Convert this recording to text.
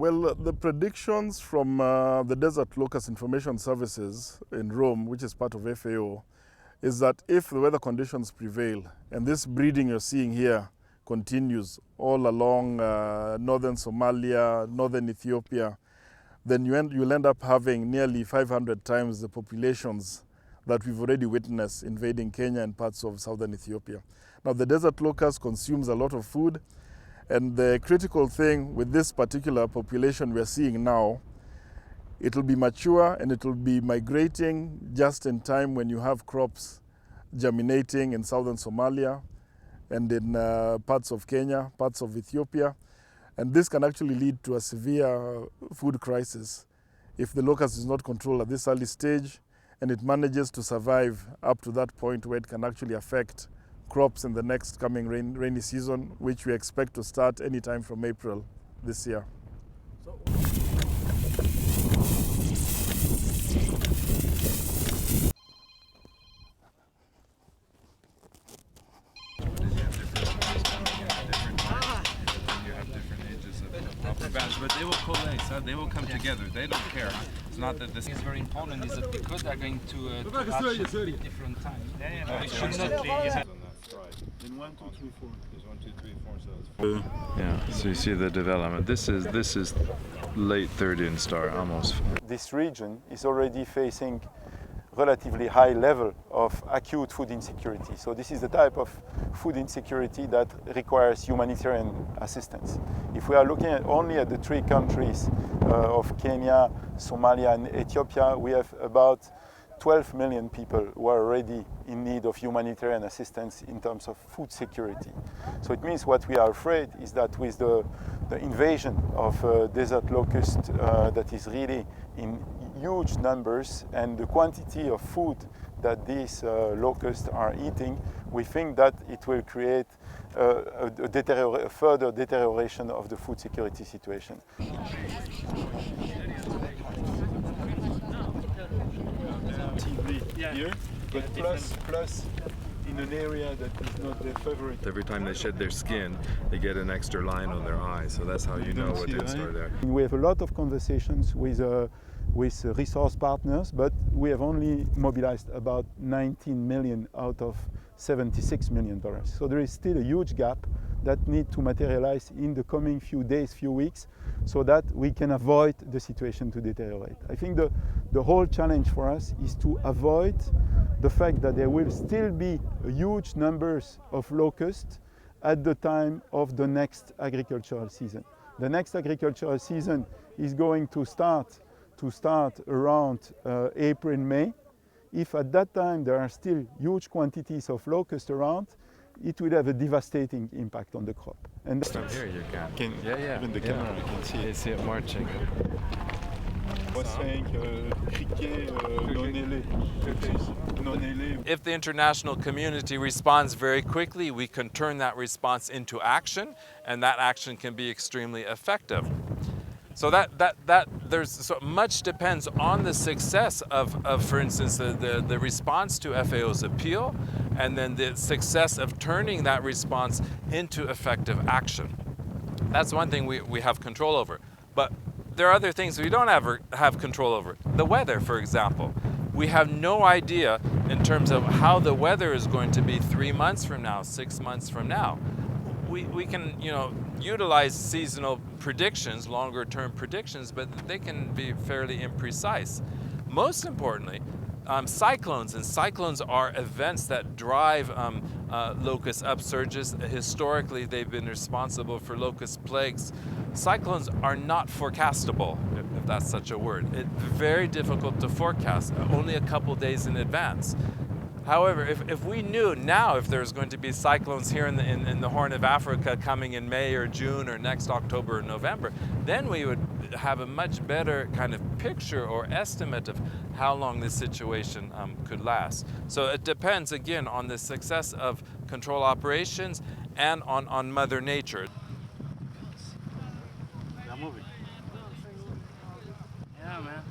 Well, the predictions from the Desert Locust Information Services in Rome, which is part of FAO, is that if the weather conditions prevail and this breeding you're seeing here continues all along northern Somalia, northern Ethiopia, then you'll end up having nearly 500 times the populations that we've already witnessed invading Kenya and parts of southern Ethiopia. Now, the desert locust consumes a lot of food, and the critical thing with this particular population we're seeing now, it will be mature and it will be migrating just in time when you have crops germinating in southern Somalia and in parts of Kenya, parts of Ethiopia. And this can actually lead to a severe food crisis if the locust is not controlled at this early stage and it manages to survive up to that point where it can actually affect crops in the next coming rainy season, which we expect to start anytime from April this year. But they will coalesce, they will come together, they don't care. It's not that this is very important, is that because they're going to hatch at different times. We should not be... In 1, 2, 3, 4. There's 1, 2, 3, 4 cells. Yeah, so you see the development. This is late 30th star, almost. This region is already facing relatively high level of acute food insecurity. So this is the type of food insecurity that requires humanitarian assistance. If we are looking only at the 3 countries of Kenya, Somalia and Ethiopia, we have about 12 million people who are already in need of humanitarian assistance in terms of food security. So it means what we are afraid is that with the invasion of desert locust that is really in huge numbers and the quantity of food that these locusts are eating, we think that it will create a further deterioration of the food security situation. Here, but plus in an area that is not their favorite. Every time they shed their skin, they get an extra line on their eye, so that's how you know what insects are there. We have a lot of conversations with resource partners, but we have only mobilized about 19 million out of $76 million. So there is still a huge gap that needs to materialize in the coming few days, few weeks, so that we can avoid the situation to deteriorate. I think the whole challenge for us is to avoid the fact that there will still be huge numbers of locusts at the time of the next agricultural season. The next agricultural season is going to start around April, May. If at that time there are still huge quantities of locusts around, it will have a devastating impact on the crop. And From here you can. Yeah. Even the camera, you can see it. You see it marching. If the international community responds very quickly, we can turn that response into action, and that action can be extremely effective. So so much depends on the success of for instance, the response to FAO's appeal, and then the success of turning that response into effective action. That's one thing we have control over. But there are other things we don't ever have control over. The weather, for example. We have no idea in terms of how the weather is going to be 3 months from now, 6 months from now. We can, utilize seasonal predictions, longer term predictions, but they can be fairly imprecise. Most importantly, cyclones, and cyclones are events that drive locust upsurges. Historically, they've been responsible for locust plagues. Cyclones are not forecastable, if that's such a word. It's very difficult to forecast, only a couple days in advance. However, if we knew now if there's going to be cyclones here in the Horn of Africa coming in May or June or next October or November, then we would have a much better kind of picture or estimate of how long this situation could last. So it depends, again, on the success of control operations and on Mother Nature. They're moving. Yeah, man.